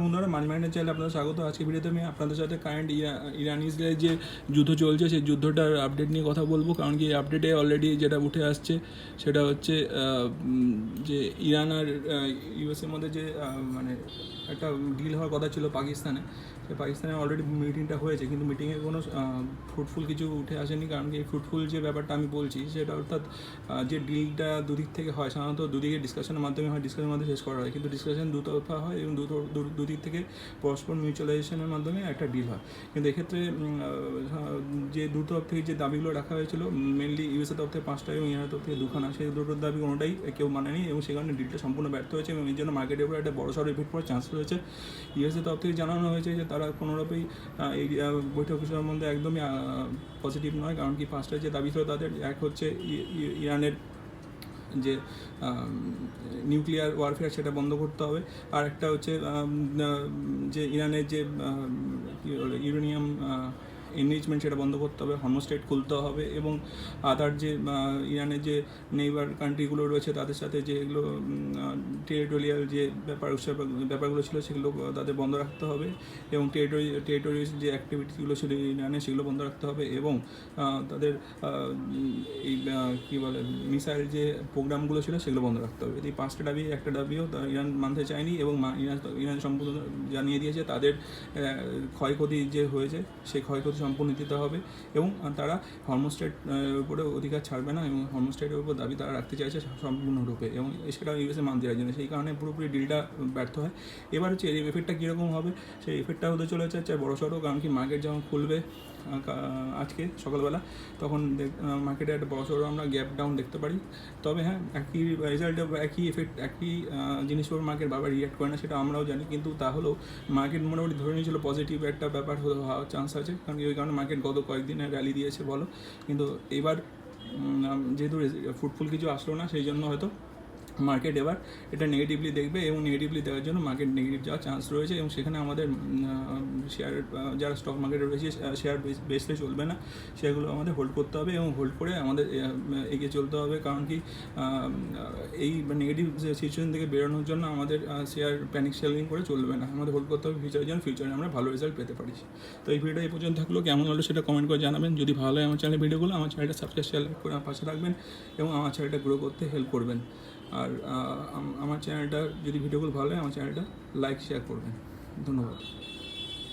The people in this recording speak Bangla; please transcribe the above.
বন্ধুরা, মানি মাইন্ডের চ্যানেলে আপনাদের স্বাগত। আজকে ভিডিওতে আমি আপনাদের সাথে কারেন্ট ইরান ইসরায়েলের যে যুদ্ধ চলছে সেই যুদ্ধটার আপডেট নিয়ে কথা বলবো। কারণ কি আপডেটে অলরেডি যেটা উঠে আসছে সেটা হচ্ছে যে ইরান আর ইউএসের মধ্যে যে মানে একটা ডিল হওয়ার কথা ছিল পাকিস্তানে, সেই পাকিস্তানে অলরেডি মিটিংটা হয়েছে, কিন্তু মিটিংয়ে কোনো ফ্রুটফুল কিছু উঠে আসেনি। কারণ কি এই ফ্রুটফুল যে ব্যাপারটা আমি বলছি সেটা অর্থাৎ যে ডিলটা দুদিক থেকে হয়, সাধারণত দুদিকে ডিসকাশনের মাধ্যমে হয়, ডিসকাশনের মাধ্যমে শেষ করা হয়, কিন্তু ডিসকাশন দুতরফা হয় এবং দুদিক থেকে পরস্পর মিউচুয়ালাইজেশনের মাধ্যমে একটা ডিল হয়। কিন্তু এক্ষেত্রে যে দুতরফ থেকে যে দাবিগুলো রাখা হয়েছিল, মেনলি ইউএসএ তরফ থেকে 5টা এবং ইরানের তরফ থেকে 2খানা, সেই দুটোর দাবি কোনোটাই কেউ মানেনি এবং সেই কারণে ডিলটা সম্পূর্ণ ব্যর্থ হয়েছে এবং এর জন্য মার্কেটের উপর একটা বড়সড় ইফেক্ট পড়ার চান্স রয়েছে। ইউএসএ তরফ থেকে জানানো হয়েছে যে তারা কোনোরূপেই এই বৈঠক সম্বন্ধে একদমই পজিটিভ নয়। কারণ কি 5টা যে দাবি ছিল তাদের, এক হচ্ছে ইরানের যে নিউক্লিয়ার ওয়ারফেয়ার সেটা বন্ধ করতে হবে, আর একটা হচ্ছে যে ইরানের যে ইউরেনিয়াম এনরিচমেন্ট সেটা বন্ধ করতে হবে, হর্মোস্টেট খুলতে হবে এবং আদার যে ইরানের যে নেইবার কান্ট্রিগুলো রয়েছে তাদের সাথে যেগুলো টেরিটোরিয়াল যে ব্যাপারগুলো ছিল সেগুলো তাদের বন্ধ রাখতে হবে এবং টেরিটোরিয়াল যে অ্যাক্টিভিটিসগুলো ছিল ইরানের সেগুলো বন্ধ রাখতে হবে এবং তাদের এই কী বলে মিসাইল যে প্রোগ্রামগুলো ছিল সেগুলো বন্ধ রাখতে হবে। এই 5টা দাবি, একটা দাবিও ইরান মানতে চায়নি এবং ইরান সম্পূর্ণ জানিয়ে দিয়েছে তাদের ক্ষয়ক্ষতি যে হয়েছে সেই ক্ষয়ক্ষতি সম্পূর্ণ দিতে হবে এবং তারা হর্মোস্টেট উপরে অধিকার ছাড়বে না এবং হর্মোস্টেটের উপর দাবি তারা রাখতে চাইছে সম্পূর্ণরূপে এবং সেটা ইউএসএ মানতে চাইছে না। সেই কারণে পুরোপুরি ডিলটা ব্যর্থ হয়। এবার হচ্ছে এই এফেক্টটা কীরকম হবে, সেই এফেক্টটা হতে চলেছে বড়সড়। কারণ কি মার্কেট যখন খুলবে আজকে সকালবেলা, তখন মার্কেটে একটা বড়সড় আমরা গ্যাপ ডাউন দেখতে পারি। তবে হ্যাঁ, একই রেজাল্টে একই এফেক্ট, একই জিনিস উপর মার্কেট বারবার রিঅ্যাক্ট করে না সেটা আমরাও জানি, কিন্তু তাহলেও মার্কেট মোটামুটি ধরে নিয়েছিল পজিটিভ একটা ব্যাপার হওয়ার চান্স আছে। কারণ ওই কারণে মার্কেট গত কয়েকদিনে র্যালি দিয়েছে বলো, কিন্তু এবার যেহেতু ফ্রুটফুল কিছু আসলো না সেই জন্য হয়তো মার্কেট এবার এটা নেগেটিভলি দেখবে এবং নেগেটিভলি দেওয়ার জন্য মার্কেট নেগেটিভ যাওয়ার চান্স রয়েছে এবং সেখানে আমাদের শেয়ার যারা স্টক মার্কেটে রয়েছে শেয়ার বেসলে চলবে না, শেয়ারগুলো আমাদের হোল্ড করতে হবে এবং হোল্ড করে আমাদের এগিয়ে চলতে হবে। কারণ কি এই নেগেটিভ সিচুয়েশন থেকে বেরোনোর জন্য আমাদের শেয়ার প্যানিক সেলিং করে চলবে না, আমাদের হোল্ড করতে হবে ফিউচারের জন্য, ফিউচারে আমরা ভালো রেজাল্ট পেতে পারি। তো এই ভিডিওটা এই পর্যন্ত থাকলো, কেমন হলো সেটা কমেন্ট করে জানাবেন। যদি ভালো হয় আমার চ্যানেলের ভিডিওগুলো, আমার চ্যানেলটা সাবস্ক্রাইব শেয়ার করে আমার পাশে রাখবেন এবং আমার চ্যানেলটা গ্রো করতে হেল্প করবেন। আর আমার চ্যানেলটা যদি ভিডিওগুলো ভালো হয় আমার চ্যানেলটা লাইক শেয়ার করবেন। ধন্যবাদ।